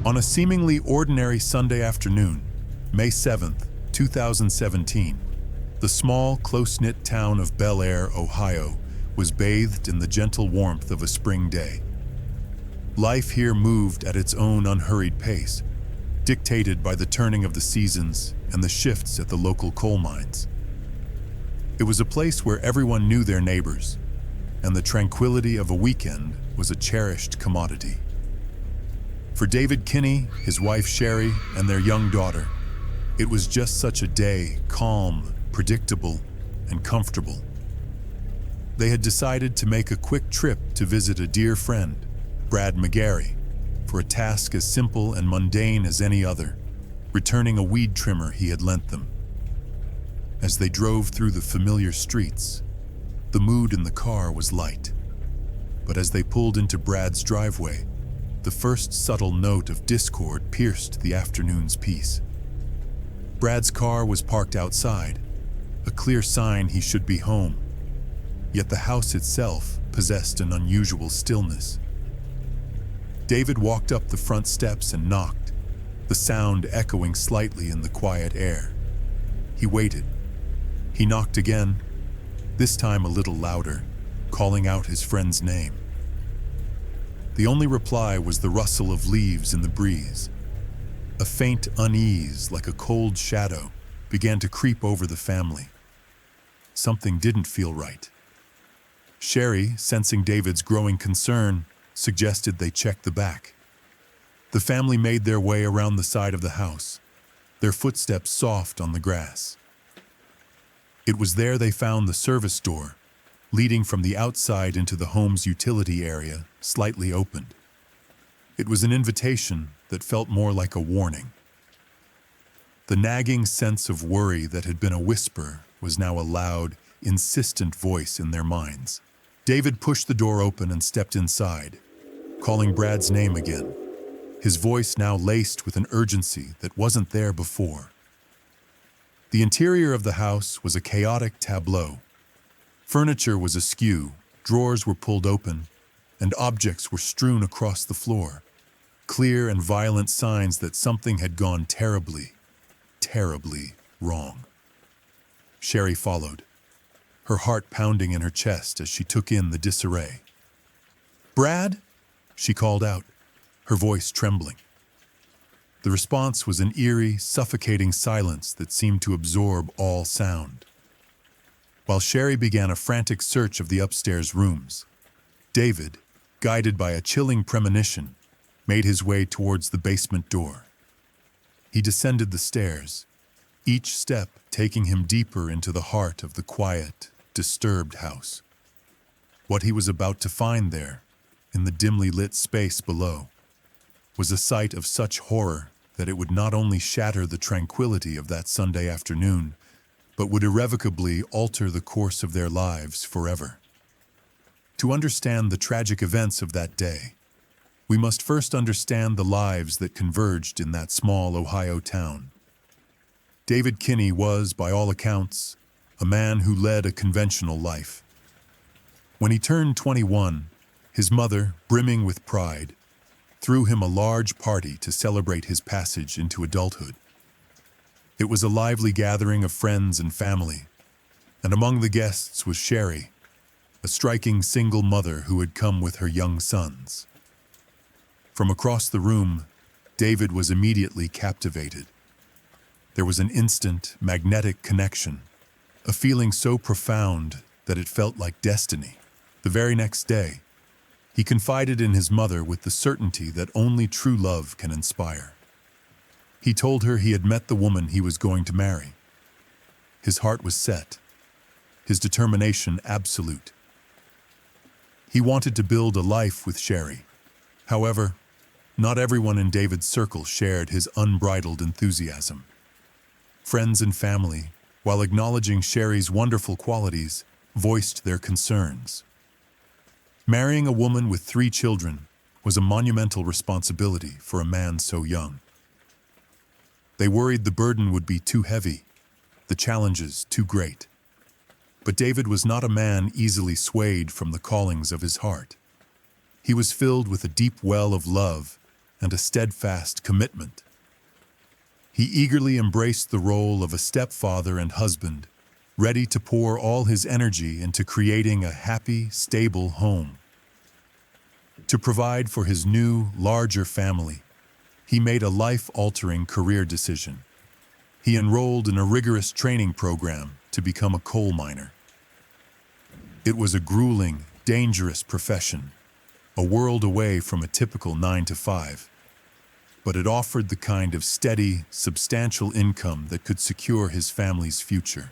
On a seemingly ordinary Sunday afternoon, May 7th, 2017, the small, close-knit town of Bel Air, Ohio, was bathed in the gentle warmth of a spring day. Life here moved at its own unhurried pace, dictated by the turning of the seasons and the shifts at the local coal mines. It was a place where everyone knew their neighbors, and the tranquility of a weekend was a cherished commodity. For David Kinney, his wife Sherry, and their young daughter, it was just such a day, calm, predictable, and comfortable. They had decided to make a quick trip to visit a dear friend, Brad McGarry, for a task as simple and mundane as any other, returning a weed trimmer he had lent them. As they drove through the familiar streets, the mood in the car was light. But as they pulled into Brad's driveway, the first subtle note of discord pierced the afternoon's peace. Brad's car was parked outside, a clear sign he should be home. Yet the house itself possessed an unusual stillness. David walked up the front steps and knocked, the sound echoing slightly in the quiet air. He waited. He knocked again, this time a little louder, calling out his friend's name. The only reply was the rustle of leaves in the breeze. A faint unease, like a cold shadow, began to creep over the family. Something didn't feel right. Sherry, sensing David's growing concern, suggested they check the back. The family made their way around the side of the house, their footsteps soft on the grass. It was there they found the service door, leading from the outside into the home's utility area, slightly opened. It was an invitation that felt more like a warning. The nagging sense of worry that had been a whisper was now a loud, insistent voice in their minds. David pushed the door open and stepped inside, calling Brad's name again, his voice now laced with an urgency that wasn't there before. The interior of the house was a chaotic tableau. Furniture was askew, drawers were pulled open, and objects were strewn across the floor, clear and violent signs that something had gone terribly, terribly wrong. Sherry followed, her heart pounding in her chest as she took in the disarray. "Brad?" she called out, her voice trembling. The response was an eerie, suffocating silence that seemed to absorb all sound. While Sherry began a frantic search of the upstairs rooms, David, guided by a chilling premonition, made his way towards the basement door. He descended the stairs, each step taking him deeper into the heart of the quiet, disturbed house. What he was about to find there, in the dimly lit space below, was a sight of such horror that it would not only shatter the tranquility of that Sunday afternoon, but would irrevocably alter the course of their lives forever. To understand the tragic events of that day, we must first understand the lives that converged in that small Ohio town. David Kinney was, by all accounts, a man who led a conventional life. When he turned 21, his mother, brimming with pride, threw him a large party to celebrate his passage into adulthood. It was a lively gathering of friends and family, and among the guests was Sherry, a striking single mother who had come with her young sons. From across the room, David was immediately captivated. There was an instant, magnetic connection, a feeling so profound that it felt like destiny. The very next day, he confided in his mother with the certainty that only true love can inspire. He told her he had met the woman he was going to marry. His heart was set, his determination absolute. He wanted to build a life with Sherry. However, not everyone in David's circle shared his unbridled enthusiasm. Friends and family, while acknowledging Sherry's wonderful qualities, voiced their concerns. Marrying a woman with 3 children was a monumental responsibility for a man so young. They worried the burden would be too heavy, the challenges too great. But David was not a man easily swayed from the callings of his heart. He was filled with a deep well of love and a steadfast commitment. He eagerly embraced the role of a stepfather and husband, ready to pour all his energy into creating a happy, stable home. To provide for his new, larger family, he made a life-altering career decision. He enrolled in a rigorous training program to become a coal miner. It was a grueling, dangerous profession, a world away from a typical 9-to-5, but it offered the kind of steady, substantial income that could secure his family's future.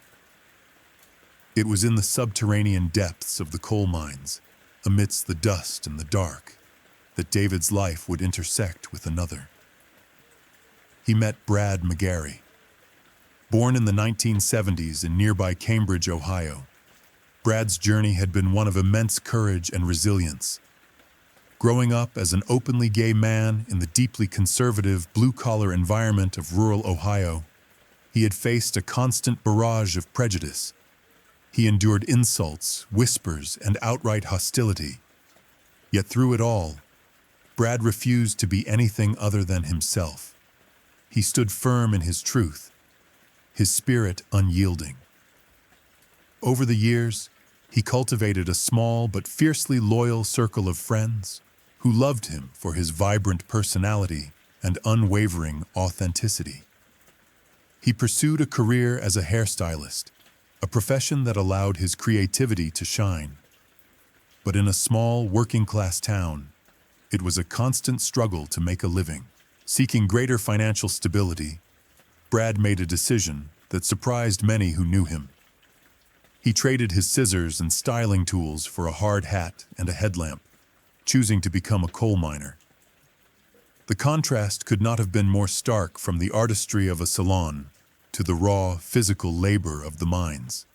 It was in the subterranean depths of the coal mines, amidst the dust and the dark, that David's life would intersect with another. He met Brad McGarry. Born in the 1970s in nearby Cambridge, Ohio, Brad's journey had been one of immense courage and resilience. Growing up as an openly gay man in the deeply conservative, blue-collar environment of rural Ohio, he had faced a constant barrage of prejudice. He endured insults, whispers, and outright hostility. Yet through it all, Brad refused to be anything other than himself. He stood firm in his truth, his spirit unyielding. Over the years, he cultivated a small but fiercely loyal circle of friends who loved him for his vibrant personality and unwavering authenticity. He pursued a career as a hairstylist, a profession that allowed his creativity to shine. But in a small, working-class town, it was a constant struggle to make a living. Seeking greater financial stability, Brad made a decision that surprised many who knew him. He traded his scissors and styling tools for a hard hat and a headlamp, choosing to become a coal miner. The contrast could not have been more stark, from the artistry of a salon to the raw, physical labor of the mines.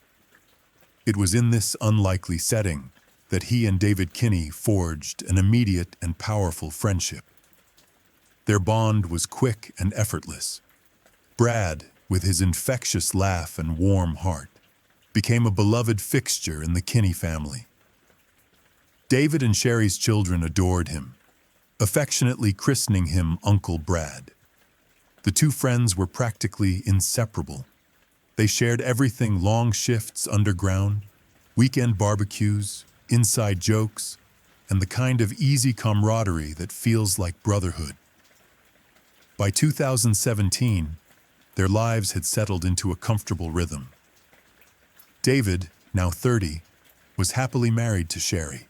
It was in this unlikely setting that he and David Kinney forged an immediate and powerful friendship. Their bond was quick and effortless. Brad, with his infectious laugh and warm heart, became a beloved fixture in the Kinney family. David and Sherry's children adored him, affectionately christening him Uncle Brad. The two friends were practically inseparable. They shared everything: long shifts underground, weekend barbecues, inside jokes, and the kind of easy camaraderie that feels like brotherhood. By 2017, their lives had settled into a comfortable rhythm. David, now 30, was happily married to Sherry.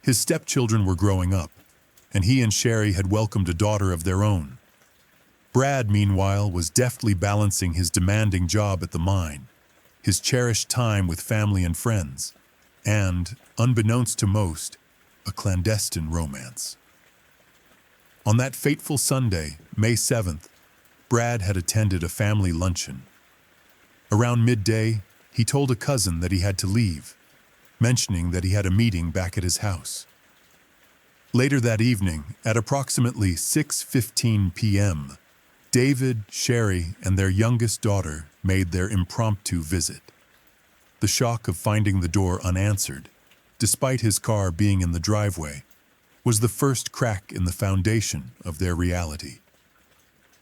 His stepchildren were growing up, and he and Sherry had welcomed a daughter of their own. Brad, meanwhile, was deftly balancing his demanding job at the mine, his cherished time with family and friends, and, unbeknownst to most, a clandestine romance. On that fateful Sunday, May 7th, Brad had attended a family luncheon. Around midday, he told a cousin that he had to leave, mentioning that he had a meeting back at his house. Later that evening, at approximately 6:15 p.m., David, Sherry, and their youngest daughter made their impromptu visit. The shock of finding the door unanswered, despite his car being in the driveway, was the first crack in the foundation of their reality.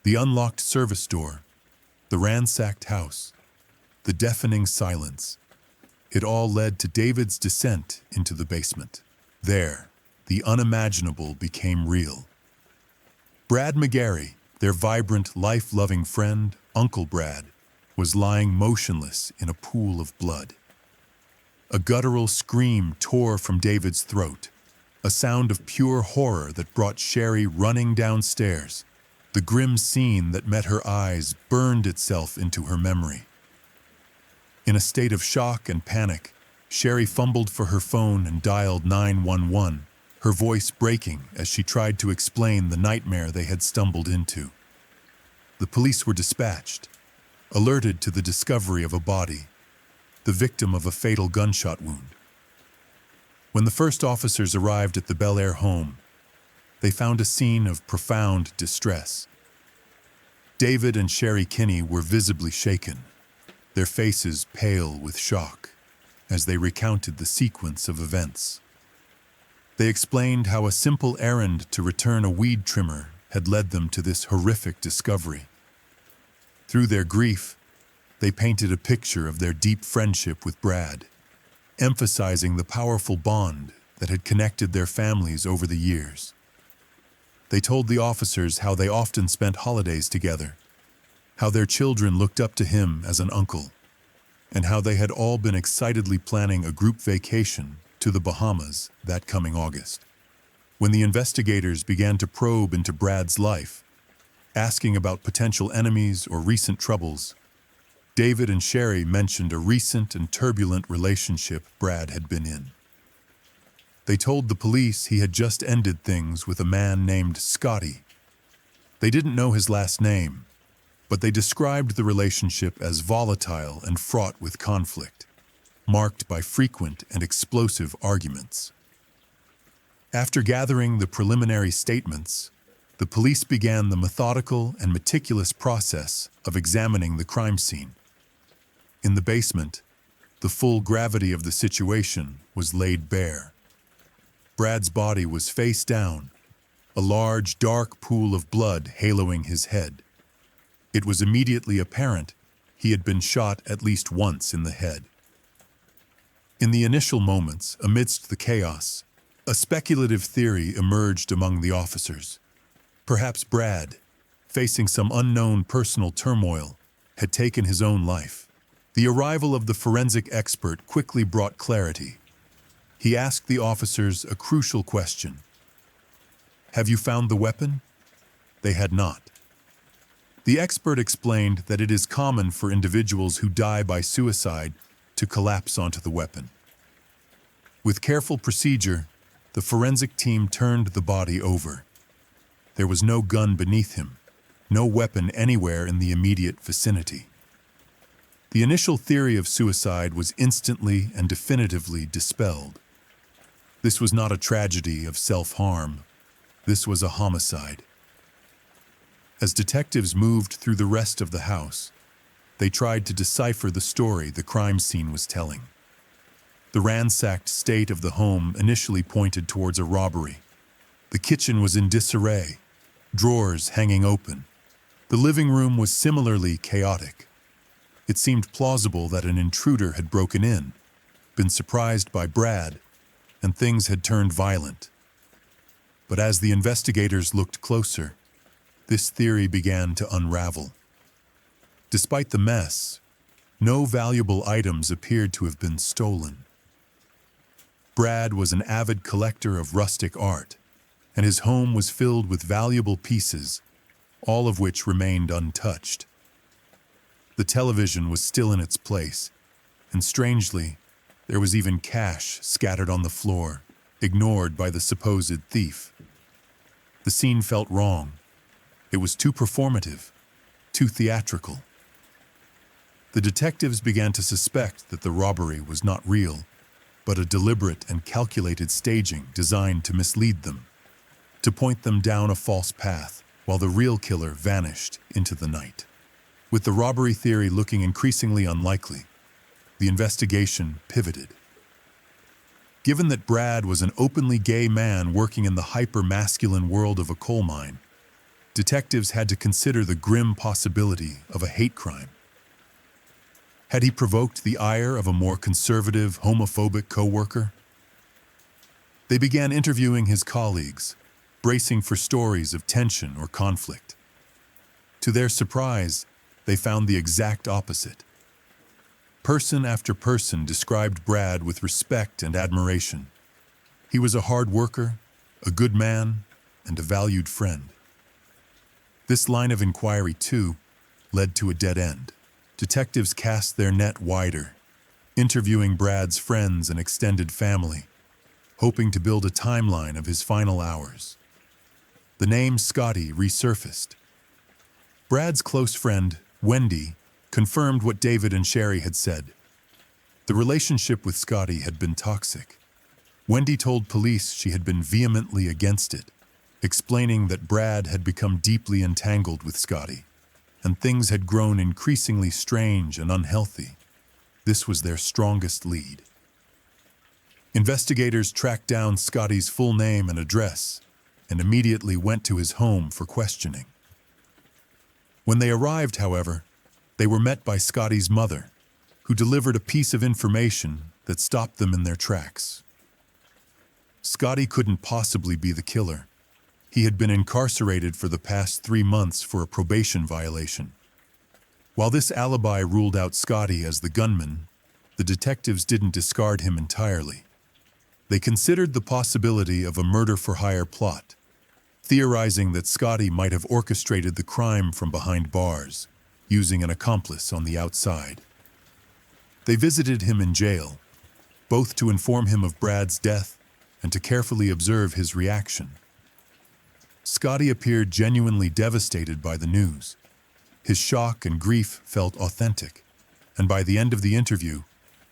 The unlocked service door, the ransacked house, the deafening silence, it all led to David's descent into the basement. There, the unimaginable became real. Brad McGarry, their vibrant, life-loving friend, Uncle Brad, was lying motionless in a pool of blood. A guttural scream tore from David's throat, a sound of pure horror that brought Sherry running downstairs. The grim scene that met her eyes burned itself into her memory. In a state of shock and panic, Sherry fumbled for her phone and dialed 911, her voice breaking as she tried to explain the nightmare they had stumbled into. The police were dispatched, alerted to the discovery of a body, the victim of a fatal gunshot wound. When the first officers arrived at the Bel Air home, they found a scene of profound distress. David and Sherry Kinney were visibly shaken, their faces pale with shock, as they recounted the sequence of events. They explained how a simple errand to return a weed trimmer had led them to this horrific discovery. Through their grief, they painted a picture of their deep friendship with Brad, emphasizing the powerful bond that had connected their families over the years. They told the officers how they often spent holidays together, how their children looked up to him as an uncle, and how they had all been excitedly planning a group vacation to the Bahamas that coming August. When the investigators began to probe into Brad's life, asking about potential enemies or recent troubles, David and Sherry mentioned a recent and turbulent relationship Brad had been in. They told the police he had just ended things with a man named Scotty. They didn't know his last name, but they described the relationship as volatile and fraught with conflict, marked by frequent and explosive arguments. After gathering the preliminary statements, the police began the methodical and meticulous process of examining the crime scene. In the basement, the full gravity of the situation was laid bare. Brad's body was face down, a large, dark pool of blood haloing his head. It was immediately apparent he had been shot at least once in the head. In the initial moments, amidst the chaos, a speculative theory emerged among the officers. Perhaps Brad, facing some unknown personal turmoil, had taken his own life. The arrival of the forensic expert quickly brought clarity. He asked the officers a crucial question. "Have you found the weapon?" They had not. The expert explained that it is common for individuals who die by suicide to collapse onto the weapon. With careful procedure, the forensic team turned the body over. There was no gun beneath him, no weapon anywhere in the immediate vicinity. The initial theory of suicide was instantly and definitively dispelled. This was not a tragedy of self-harm. This was a homicide. As detectives moved through the rest of the house, they tried to decipher the story the crime scene was telling. The ransacked state of the home initially pointed towards a robbery. The kitchen was in disarray, drawers hanging open. The living room was similarly chaotic. It seemed plausible that an intruder had broken in, been surprised by Brad, and things had turned violent. But as the investigators looked closer, this theory began to unravel. Despite the mess, no valuable items appeared to have been stolen. Brad was an avid collector of rustic art, and his home was filled with valuable pieces, all of which remained untouched. The television was still in its place, and strangely, there was even cash scattered on the floor, ignored by the supposed thief. The scene felt wrong. It was too performative, too theatrical. The detectives began to suspect that the robbery was not real, but a deliberate and calculated staging designed to mislead them, to point them down a false path while the real killer vanished into the night. With the robbery theory looking increasingly unlikely, the investigation pivoted. Given that Brad was an openly gay man working in the hyper-masculine world of a coal mine, detectives had to consider the grim possibility of a hate crime. Had he provoked the ire of a more conservative, homophobic co-worker? They began interviewing his colleagues, bracing for stories of tension or conflict. To their surprise, they found the exact opposite. Person after person described Brad with respect and admiration. He was a hard worker, a good man, and a valued friend. This line of inquiry, too, led to a dead end. Detectives cast their net wider, interviewing Brad's friends and extended family, hoping to build a timeline of his final hours. The name Scotty resurfaced. Brad's close friend, Wendy, confirmed what David and Sherry had said. The relationship with Scotty had been toxic. Wendy told police she had been vehemently against it, explaining that Brad had become deeply entangled with Scotty, and things had grown increasingly strange and unhealthy. This was their strongest lead. Investigators tracked down Scotty's full name and address and immediately went to his home for questioning. When they arrived, however, they were met by Scotty's mother, who delivered a piece of information that stopped them in their tracks. Scotty couldn't possibly be the killer. He had been incarcerated for the past 3 months for a probation violation. While this alibi ruled out Scotty as the gunman, the detectives didn't discard him entirely. They considered the possibility of a murder-for-hire plot, theorizing that Scotty might have orchestrated the crime from behind bars, using an accomplice on the outside. They visited him in jail, both to inform him of Brad's death and to carefully observe his reaction. Scotty appeared genuinely devastated by the news. His shock and grief felt authentic, and by the end of the interview,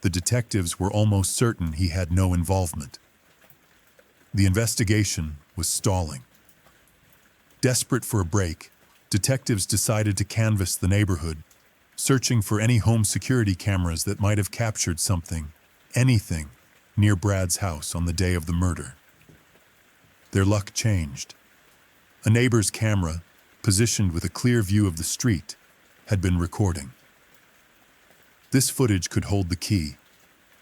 the detectives were almost certain he had no involvement. The investigation was stalling. Desperate for a break, detectives decided to canvass the neighborhood, searching for any home security cameras that might have captured something, anything, near Brad's house on the day of the murder. Their luck changed. A neighbor's camera, positioned with a clear view of the street, had been recording. This footage could hold the key,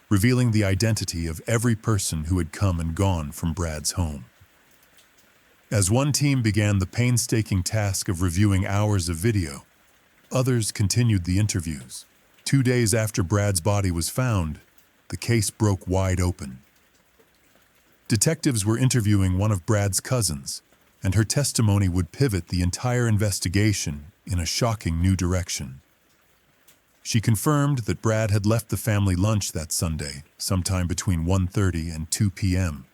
revealing the identity of every person who had come and gone from Brad's home. As one team began the painstaking task of reviewing hours of video, others continued the interviews. 2 days after Brad's body was found, the case broke wide open. Detectives were interviewing one of Brad's cousins, and her testimony would pivot the entire investigation in a shocking new direction. She confirmed that Brad had left the family lunch that Sunday, sometime between 1:30 and 2 p.m.,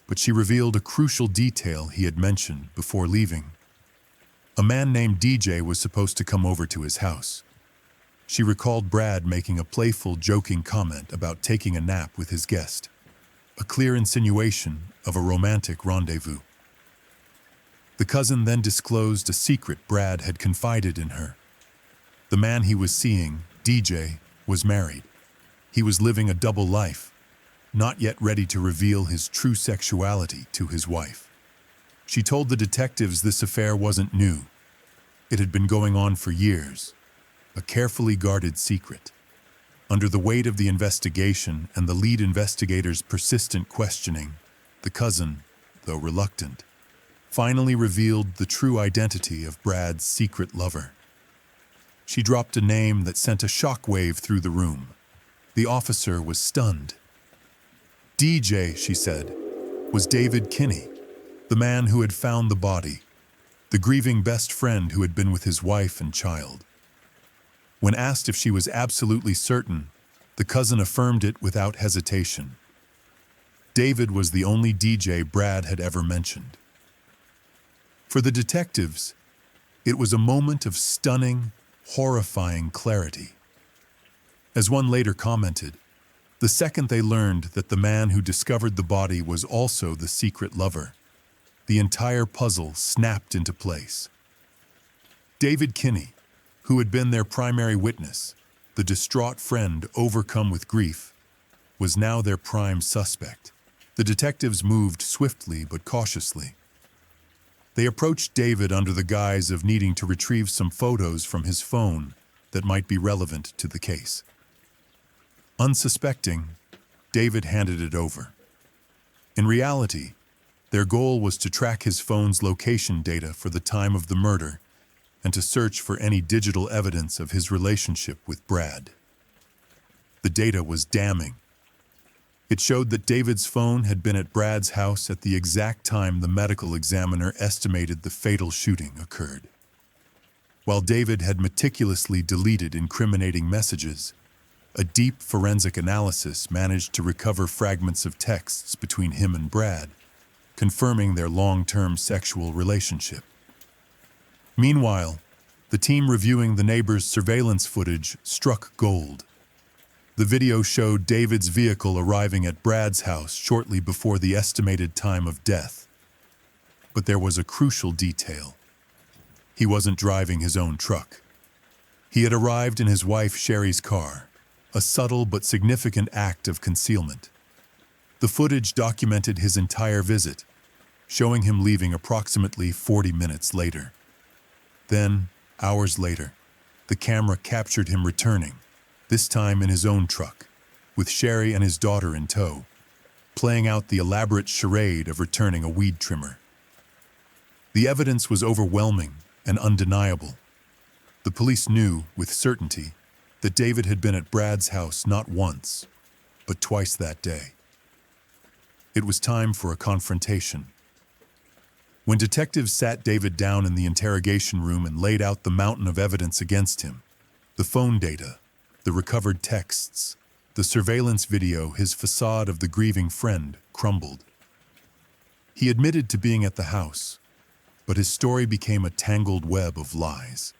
but she revealed a crucial detail he had mentioned before leaving. A man named DJ was supposed to come over to his house. She recalled Brad making a playful, joking comment about taking a nap with his guest, a clear insinuation of a romantic rendezvous. The cousin then disclosed a secret Brad had confided in her. The man he was seeing, DJ, was married. He was living a double life, not yet ready to reveal his true sexuality to his wife. She told the detectives this affair wasn't new. It had been going on for years, a carefully guarded secret. Under the weight of the investigation and the lead investigator's persistent questioning, the cousin, though reluctant, finally revealed the true identity of Brad's secret lover. She dropped a name that sent a shockwave through the room. The officer was stunned. DJ, she said, was David Kinney, the man who had found the body, the grieving best friend who had been with his wife and child. When asked if she was absolutely certain, the cousin affirmed it without hesitation. David was the only DJ Brad had ever mentioned. For the detectives, it was a moment of stunning, horrifying clarity. As one later commented, the second they learned that the man who discovered the body was also the secret lover, the entire puzzle snapped into place. David Kinney, who had been their primary witness, the distraught friend overcome with grief, was now their prime suspect. The detectives moved swiftly but cautiously. They approached David under the guise of needing to retrieve some photos from his phone that might be relevant to the case. Unsuspecting, David handed it over. In reality, their goal was to track his phone's location data for the time of the murder and to search for any digital evidence of his relationship with Brad. The data was damning. It showed that David's phone had been at Brad's house at the exact time the medical examiner estimated the fatal shooting occurred. While David had meticulously deleted incriminating messages, a deep forensic analysis managed to recover fragments of texts between him and Brad, confirming their long-term sexual relationship. Meanwhile, the team reviewing the neighbor's surveillance footage struck gold. The video showed David's vehicle arriving at Brad's house shortly before the estimated time of death. But there was a crucial detail. He wasn't driving his own truck. He had arrived in his wife Sherry's car, a subtle but significant act of concealment. The footage documented his entire visit, showing him leaving approximately 40 minutes later. Then, hours later, the camera captured him returning, this time in his own truck, with Sherry and his daughter in tow, playing out the elaborate charade of returning a weed trimmer. The evidence was overwhelming and undeniable. The police knew, with certainty, that David had been at Brad's house not once, but twice that day. It was time for a confrontation. When detectives sat David down in the interrogation room and laid out the mountain of evidence against him, the phone data, the recovered texts, the surveillance video, his facade of the grieving friend crumbled. He admitted to being at the house, but his story became a tangled web of lies.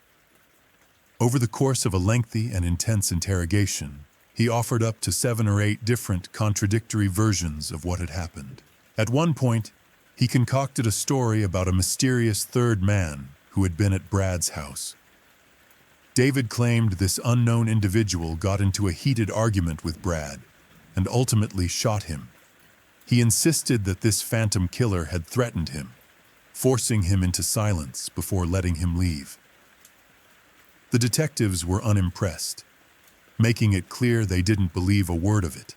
Over the course of a lengthy and intense interrogation, he offered up to 7 or 8 different contradictory versions of what had happened. At one point, he concocted a story about a mysterious third man who had been at Brad's house. David claimed this unknown individual got into a heated argument with Brad and ultimately shot him. He insisted that this phantom killer had threatened him, forcing him into silence before letting him leave. The detectives were unimpressed, making it clear they didn't believe a word of it.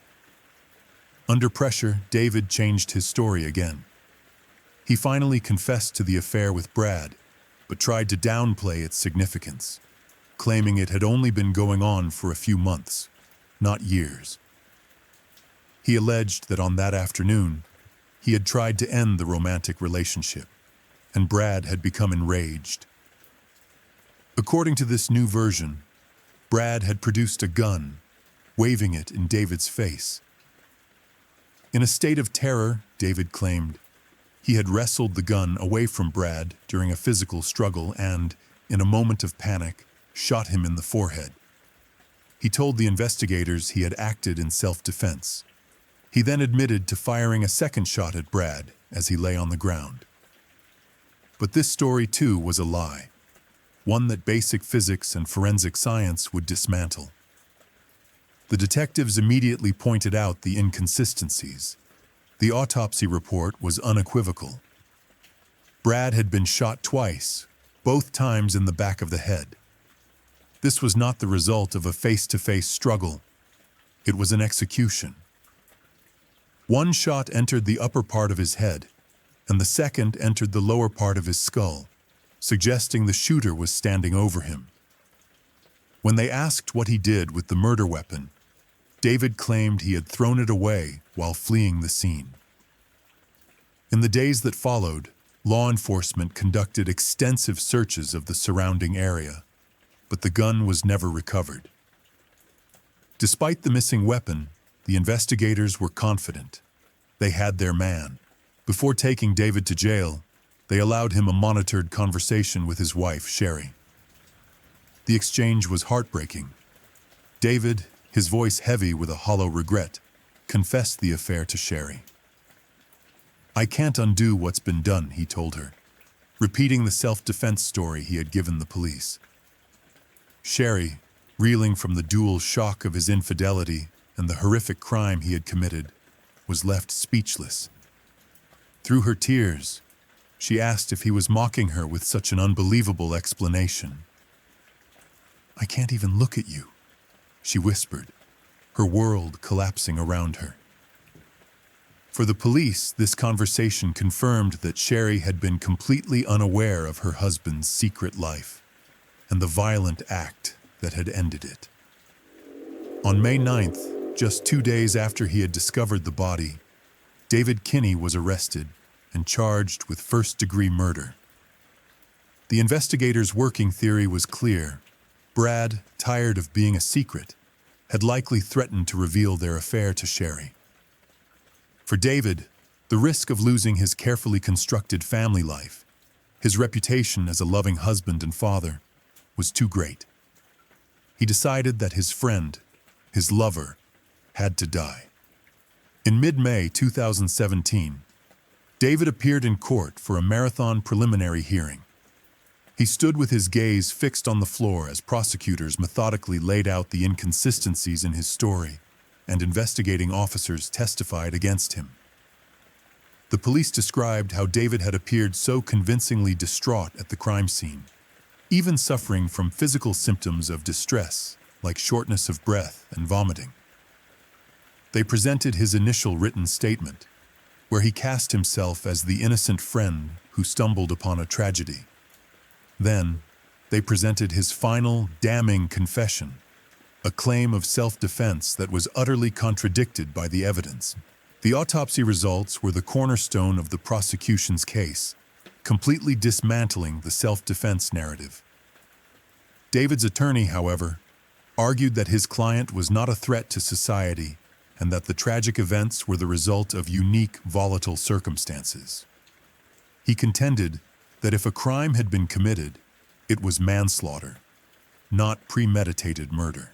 Under pressure, David changed his story again. He finally confessed to the affair with Brad, but tried to downplay its significance, claiming it had only been going on for a few months, not years. He alleged that on that afternoon, he had tried to end the romantic relationship, and Brad had become enraged. According to this new version, Brad had produced a gun, waving it in David's face. In a state of terror, David claimed, he had wrestled the gun away from Brad during a physical struggle and, in a moment of panic, shot him in the forehead. He told the investigators he had acted in self-defense. He then admitted to firing a second shot at Brad as he lay on the ground. But this story too was a lie, one that basic physics and forensic science would dismantle. The detectives immediately pointed out the inconsistencies. The autopsy report was unequivocal. Brad had been shot twice, both times in the back of the head. This was not the result of a face-to-face struggle. It was an execution. One shot entered the upper part of his head, and the second entered the lower part of his skull, suggesting the shooter was standing over him. When they asked what he did with the murder weapon, David claimed he had thrown it away while fleeing the scene. In the days that followed, law enforcement conducted extensive searches of the surrounding area, but the gun was never recovered. Despite the missing weapon, the investigators were confident. They had their man. Before taking David to jail, they allowed him a monitored conversation with his wife, Sherry. The exchange was heartbreaking. David, his voice heavy with a hollow regret, confessed the affair to Sherry. "I can't undo what's been done," he told her, repeating the self-defense story he had given the police. Sherry, reeling from the dual shock of his infidelity and the horrific crime he had committed, was left speechless. Through her tears, she asked if he was mocking her with such an unbelievable explanation. "I can't even look at you," she whispered, her world collapsing around her. For the police, this conversation confirmed that Sherry had been completely unaware of her husband's secret life and the violent act that had ended it. On May 9th, just 2 days after he had discovered the body, David Kinney was arrested and charged with first-degree murder. The investigators' working theory was clear. Brad, tired of being a secret, had likely threatened to reveal their affair to Sherry. For David, the risk of losing his carefully constructed family life, his reputation as a loving husband and father, was too great. He decided that his friend, his lover, had to die. In mid-May 2017, David appeared in court for a marathon preliminary hearing. He stood with his gaze fixed on the floor as prosecutors methodically laid out the inconsistencies in his story and investigating officers testified against him. The police described how David had appeared so convincingly distraught at the crime scene, even suffering from physical symptoms of distress, like shortness of breath and vomiting. They presented his initial written statement, where he cast himself as the innocent friend who stumbled upon a tragedy. Then, they presented his final, damning confession, a claim of self-defense that was utterly contradicted by the evidence. The autopsy results were the cornerstone of the prosecution's case, completely dismantling the self-defense narrative. David's attorney, however, argued that his client was not a threat to society and that the tragic events were the result of unique, volatile circumstances. He contended that if a crime had been committed, it was manslaughter, not premeditated murder.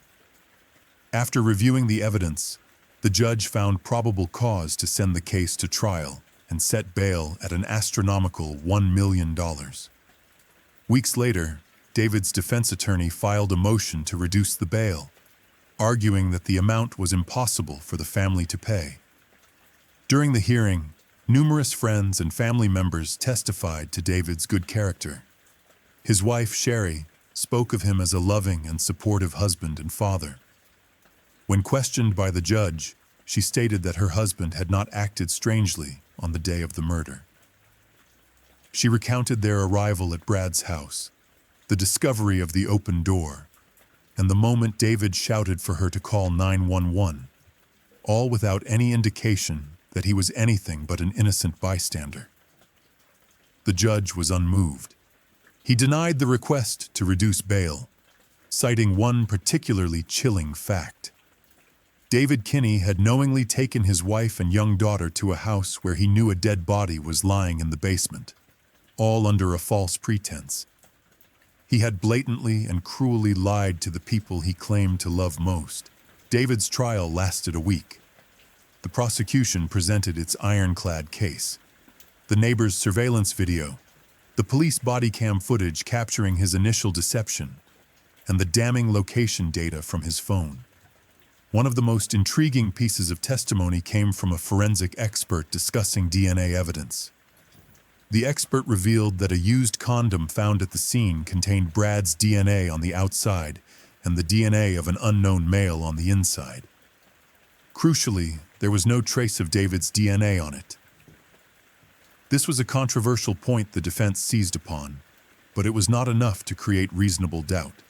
After reviewing the evidence, the judge found probable cause to send the case to trial and set bail at an astronomical $1 million. Weeks later, David's defense attorney filed a motion to reduce the bail, arguing that the amount was impossible for the family to pay. During the hearing, numerous friends and family members testified to David's good character. His wife, Sherry, spoke of him as a loving and supportive husband and father. When questioned by the judge, she stated that her husband had not acted strangely on the day of the murder. She recounted their arrival at Brad's house, the discovery of the open door, and the moment David shouted for her to call 911, all without any indication that he was anything but an innocent bystander. The judge was unmoved. He denied the request to reduce bail, citing one particularly chilling fact. David Kinney had knowingly taken his wife and young daughter to a house where he knew a dead body was lying in the basement, all under a false pretense. He had blatantly and cruelly lied to the people he claimed to love most. David's trial lasted a week. The prosecution presented its ironclad case. The neighbor's surveillance video, the police body cam footage capturing his initial deception, and the damning location data from his phone. One of the most intriguing pieces of testimony came from a forensic expert discussing DNA evidence. The expert revealed that a used condom found at the scene contained Brad's DNA on the outside and the DNA of an unknown male on the inside. Crucially, there was no trace of David's DNA on it. This was a controversial point the defense seized upon, but it was not enough to create reasonable doubt.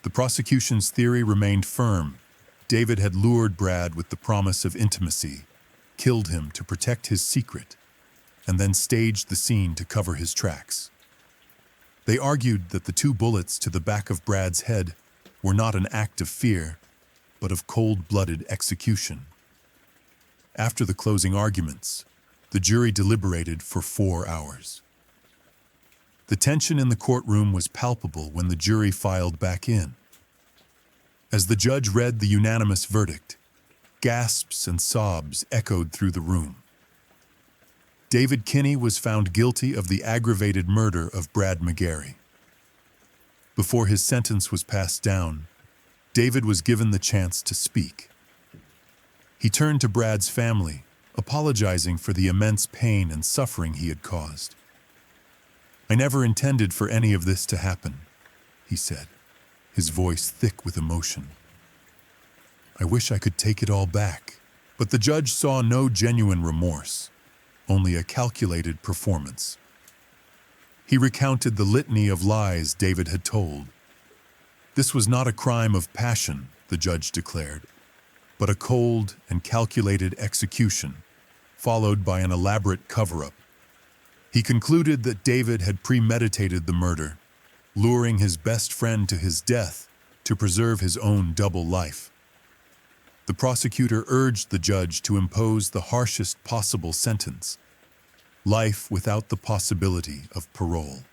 The prosecution's theory remained firm. David had lured Brad with the promise of intimacy, killed him to protect his secret, and then staged the scene to cover his tracks. They argued that the 2 bullets to the back of Brad's head were not an act of fear, but of cold-blooded execution. After the closing arguments, the jury deliberated for 4 hours. The tension in the courtroom was palpable when the jury filed back in. As the judge read the unanimous verdict, gasps and sobs echoed through the room. David Kinney was found guilty of the aggravated murder of Brad McGarry. Before his sentence was passed down, David was given the chance to speak. He turned to Brad's family, apologizing for the immense pain and suffering he had caused. "I never intended for any of this to happen," he said, his voice thick with emotion. "I wish I could take it all back." But the judge saw no genuine remorse, only a calculated performance. He recounted the litany of lies David had told. This was not a crime of passion, the judge declared, but a cold and calculated execution, followed by an elaborate cover-up. He concluded that David had premeditated the murder, luring his best friend to his death to preserve his own double life. The prosecutor urged the judge to impose the harshest possible sentence, life without the possibility of parole.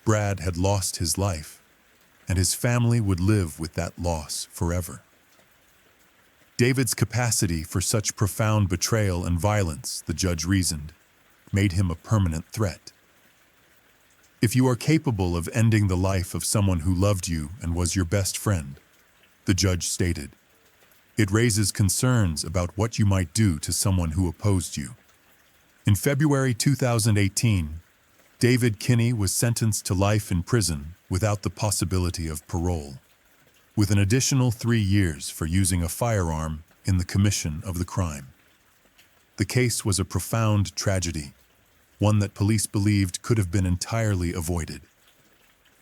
Brad had lost his life, and his family would live with that loss forever. David's capacity for such profound betrayal and violence, the judge reasoned, made him a permanent threat. "If you are capable of ending the life of someone who loved you and was your best friend," the judge stated, It raises concerns about what you might do to someone who opposed you. In February 2018, David Kinney was sentenced to life in prison without the possibility of parole, with an additional 3 years for using a firearm in the commission of the crime. The case was a profound tragedy, one that police believed could have been entirely avoided.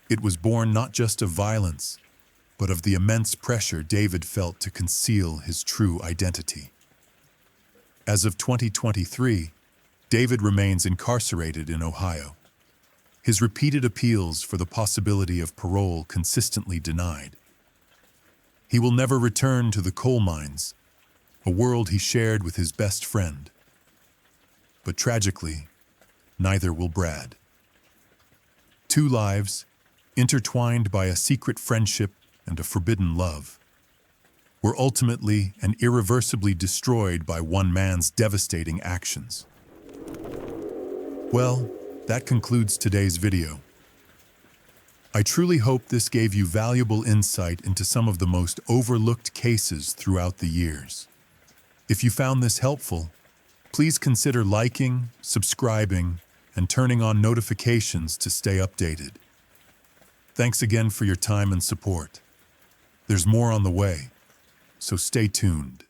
It was born not just of violence, but of the immense pressure David felt to conceal his true identity. As of 2023, David remains incarcerated in Ohio, his repeated appeals for the possibility of parole consistently denied. He will never return to the coal mines, a world he shared with his best friend. But tragically, neither will Brad. 2 lives, intertwined by a secret friendship and a forbidden love, were ultimately and irreversibly destroyed by one man's devastating actions. Well, that concludes today's video. I truly hope this gave you valuable insight into some of the most overlooked cases throughout the years. If you found this helpful, please consider liking, subscribing, and turning on notifications to stay updated. Thanks again for your time and support. There's more on the way, so stay tuned.